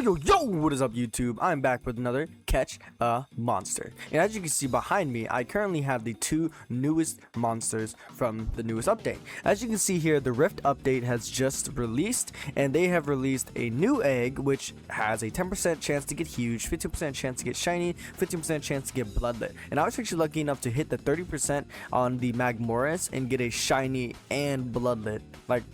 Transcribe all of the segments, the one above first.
Yo, what is up YouTube? I'm back with another Catch a Monster. And as you can see behind me, I currently have the two newest monsters from the newest update. As you can see here, the Rift update has just released, and they have released a new egg, which has a 10% chance to get huge, 15% chance to get shiny, 15% chance to get bloodlet. And I was actually lucky enough to hit the 30% on the magmorus and get a shiny and bloodlet,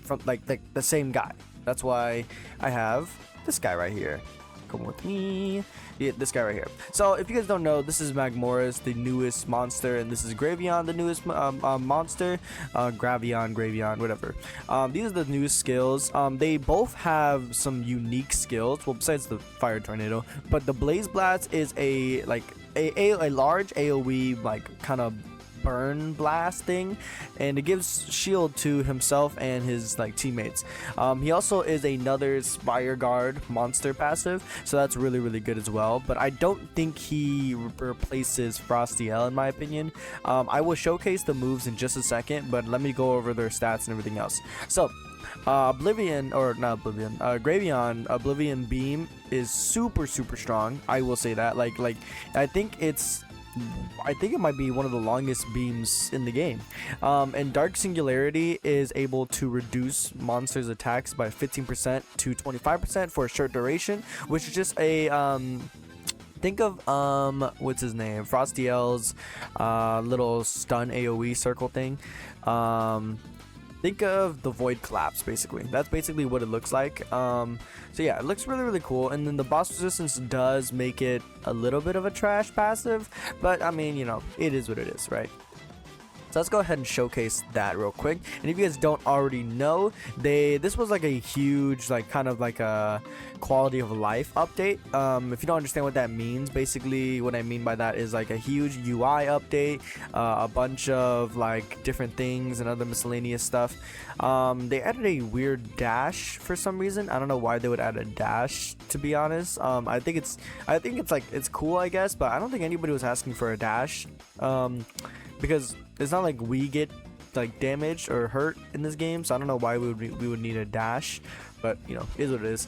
from the same guy. That's why I have this guy right here. Come with me. Yeah, this guy right here. So if you guys don't know, this is magmorus, the newest monster, and this is graon, the newest monster. Gravion, whatever. These are the newest skills. They both have some unique skills, well, besides the fire tornado, but the blaze blast is a large AoE kind of burn blast thing, and it gives shield to himself and his teammates. He also is another Spire Guard monster passive, so that's really good as well, but I don't think he replaces Frostiel in my opinion. I will showcase the moves in just a second, but let me go over their stats and everything else. So Gravion Oblivion Beam is super strong. I will say that. I think it might be one of the longest beams in the game. And Dark Singularity is able to reduce monsters' attacks by 15% to 25% for a short duration, which is just a think of what's his name, Frostiel's little stun AoE circle thing. Think of the Void Collapse, basically. That's basically what it looks like. So yeah, it looks really cool. And then the boss resistance does make it a little bit of a trash passive, but I mean, you know, it is what it is, right? So let's go ahead and showcase that real quick. And if you guys don't already know, this was like a huge kind of a quality of life update. If you don't understand what that means, basically what I mean by that is like a huge UI update, a bunch of different things and other miscellaneous stuff. They added a weird dash for some reason. I don't know why they would add a dash, to be honest. I think it's cool, I guess, but I don't think anybody was asking for a dash. Because it's not like we get damaged or hurt in this game, so I don't know why we would need a dash, but you know, is what it is.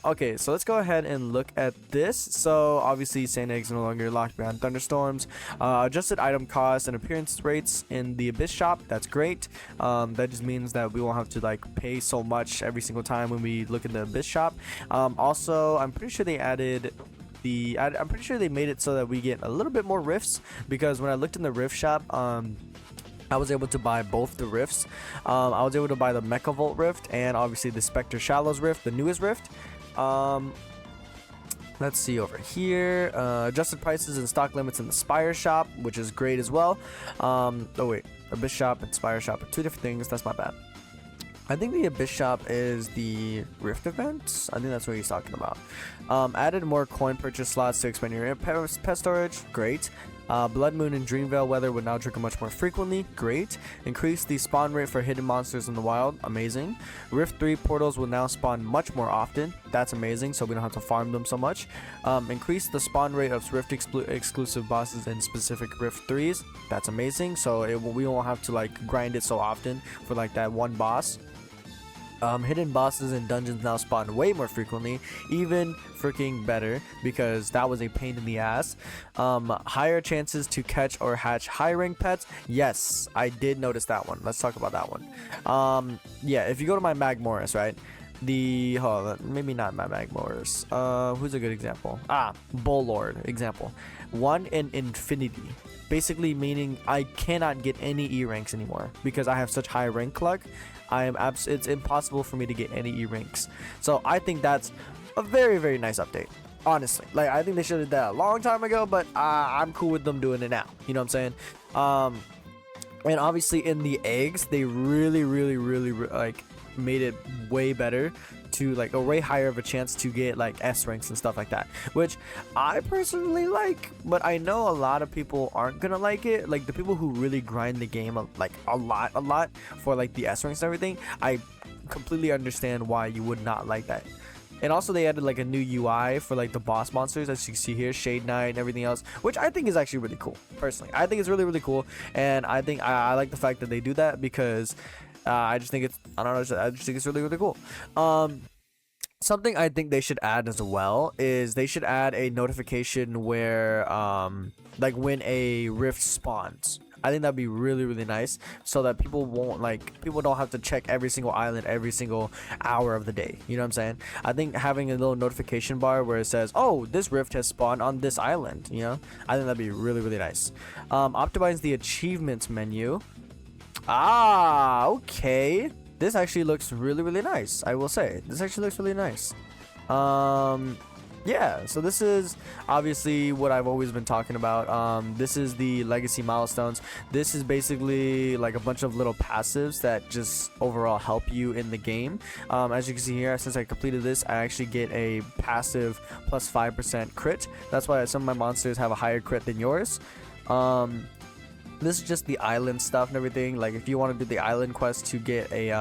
Okay, so let's go ahead and look at this. So obviously sand eggs no longer locked behind thunderstorms. Adjusted item costs and appearance rates in the Abyss shop. That's great. That just means that we won't have to pay so much every single time when we look in the Abyss shop. Also, I'm pretty sure they added I'm pretty sure they made it so that we get a little bit more rifts, because when I looked in the rift shop, I was able to buy both the rifts. I was able to buy the Mecha Volt rift and obviously the Specter Shallows rift, the newest rift. Let's see over here. Adjusted prices and stock limits in the Spire shop, which is great as well. Oh wait, Abyss shop and Spire shop are two different things. That's my bad. I think the Abyss shop is the Rift events. I think that's what he's talking about. Added more coin purchase slots to expand your pet storage. Great. Blood Moon and Dreamveil weather would now trigger much more frequently. Great. Increase the spawn rate for hidden monsters in the wild. Amazing. Rift 3 portals will now spawn much more often. That's amazing, so we don't have to farm them so much. Increase the spawn rate of Rift exclusive bosses in specific Rift 3s. That's amazing, so we won't have to grind it so often for that one boss. Hidden bosses and dungeons now spawn way more frequently, even freaking better, because that was a pain in the ass. Higher chances to catch or hatch high rank pets. Yes, I did notice that one. Let's talk about that one. Yeah, if you go to my magmorus, right? Maybe not my magmorus. Who's a good example? Bullord example. 1 in infinity. Basically meaning I cannot get any E ranks anymore because I have such high rank luck. It's impossible for me to get any E ranks. So I think that's a very nice update. Honestly, I think they should have done that a long time ago, but I'm cool with them doing it now. You know what I'm saying? And obviously in the eggs, they really made it way better to a way higher of a chance to get S ranks and stuff like that, which I personally like, but I know a lot of people aren't gonna like it. The people who really grind the game a lot for the S ranks and everything, I completely understand why you would not like that. And also they added a new UI for the boss monsters, as you see here, Shade Knight and everything else, which I think is actually really cool. Personally, I think it's really cool, and I think I like the fact that they do that, because I just think it's really cool. something I think they should add as well is they should add a notification where like when a rift spawns. I think that'd be really, really nice, so that people won't people don't have to check every single island every single hour of the day. You know what I'm saying? I think having a little notification bar where it says, oh, this rift has spawned on this island, you know, I think that'd be really, really nice. Optimize the achievements menu. Okay, this actually looks really, really nice. I will say this actually looks really nice. Yeah, so this is obviously what I've always been talking about. This is the legacy milestones. This is basically like a bunch of little passives that just overall help you in the game. As you can see here, since I completed this, I actually get a passive plus 5% crit. That's why some of my monsters have a higher crit than yours. This is just the island stuff and everything. Like if you want to do the island quest to get a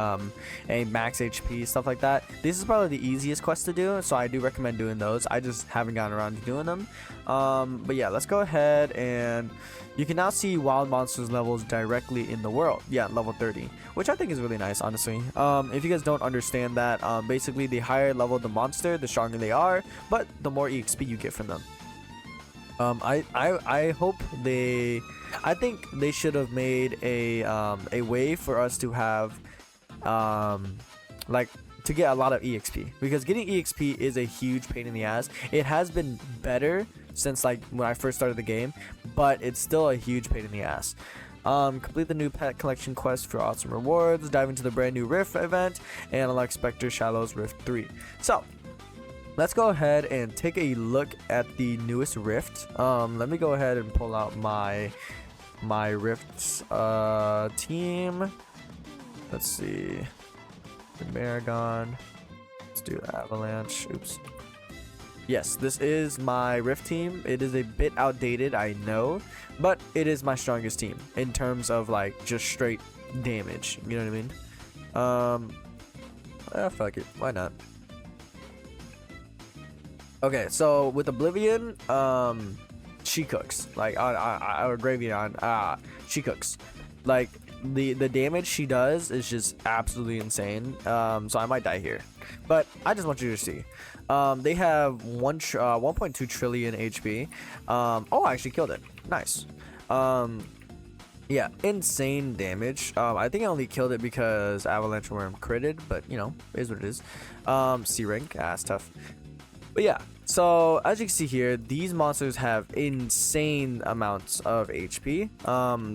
max HP, stuff like that, this is probably the easiest quest to do, so I do recommend doing those. I just haven't gotten around to doing them. But yeah, let's go ahead, and you can now see wild monsters levels directly in the world. Yeah, level 30, which I think is really nice, honestly. If you guys don't understand that, basically the higher level the monster, the stronger they are, but the more EXP you get from them. I hope I think they should have made a way for us to have like to get a lot of EXP, because getting EXP is a huge pain in the ass. It has been better since like when I first started the game, but it's still a huge pain in the ass. Complete the new pet collection quest for awesome rewards, dive into the brand new Rift event, and unlock Specter Shallows Rift 3. So let's go ahead and take a look at the newest Rift. Let me go ahead and pull out my Rift team. Let's see. The Maragon. Let's do Avalanche. Oops. Yes, this is my Rift team. It is a bit outdated, I know, but it is my strongest team in terms of like just straight damage. You know what I mean? Fuck it. Why not? Okay, so with Oblivion, she cooks. Like or Graon, she cooks. Like the damage she does is just absolutely insane. So I might die here, but I just want you to see. They have 1.2 trillion HP. Oh, I actually killed it. Nice. Yeah, insane damage. I think I only killed it because Avalanche Worm critted, but you know, is what it is. C rank, it's tough. But yeah, so as you can see here, these monsters have insane amounts of HP.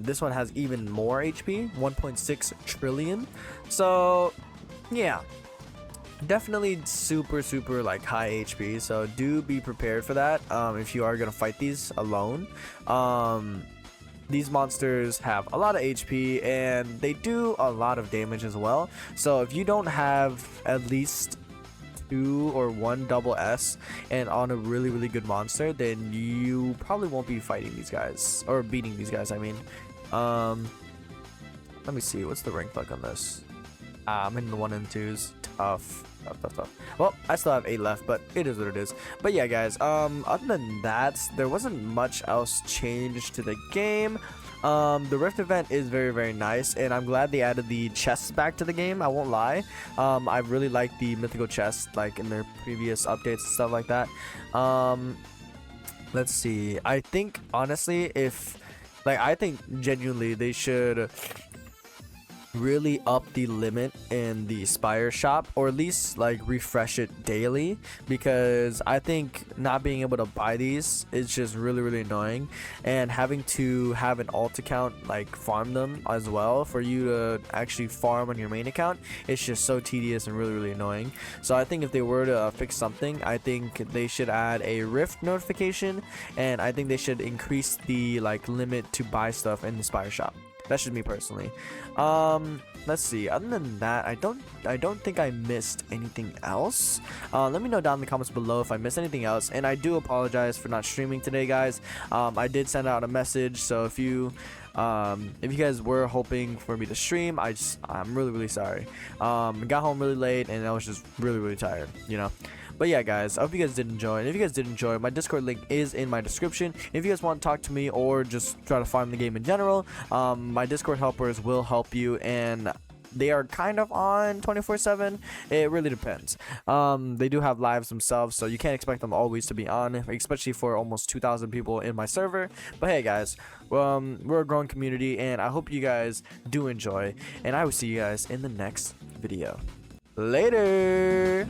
This one has even more HP, 1.6 trillion. So yeah, definitely super like high HP. So do be prepared for that if you are gonna fight these alone. These monsters have a lot of HP and they do a lot of damage as well. So if you don't have at least 2 or 1 double S and on a really good monster, then you probably won't be fighting these guys or beating these guys, I mean. Let me see, what's the rank like on this? I'm in the 1 and 2s. Tough. Well, I still have 8 left, but it is what it is. But yeah, guys, other than that, there wasn't much else changed to the game. The Rift event is very nice, and I'm glad they added the chests back to the game. I won't lie. I really like the mythical chests, like in their previous updates and stuff like that. Let's see. I think honestly, I think genuinely they should really up the limit in the Spire shop, or at least like refresh it daily, because I think not being able to buy these is just really annoying, and having to have an alt account like farm them as well for you to actually farm on your main account, it's just so tedious and really annoying. So I think if they were to fix something, I think they should add a Rift notification, and I think they should increase the like limit to buy stuff in the Spire shop. That's just me personally. Let's see. Other than that, I don't think I missed anything else. Let me know down in the comments below if I missed anything else. And I do apologize for not streaming today, guys. I did send out a message, so if you guys were hoping for me to stream, I'm really sorry. Got home really late and I was just really tired, you know. But yeah, guys, I hope you guys did enjoy. And if you guys did enjoy, my Discord link is in my description. If you guys want to talk to me or just try to farm the game in general, my Discord helpers will help you. And they are kind of on 24/7. It really depends. They do have lives themselves, so you can't expect them always to be on, especially for almost 2,000 people in my server. But hey guys, we're a growing community, and I hope you guys do enjoy, and I will see you guys in the next video. Later.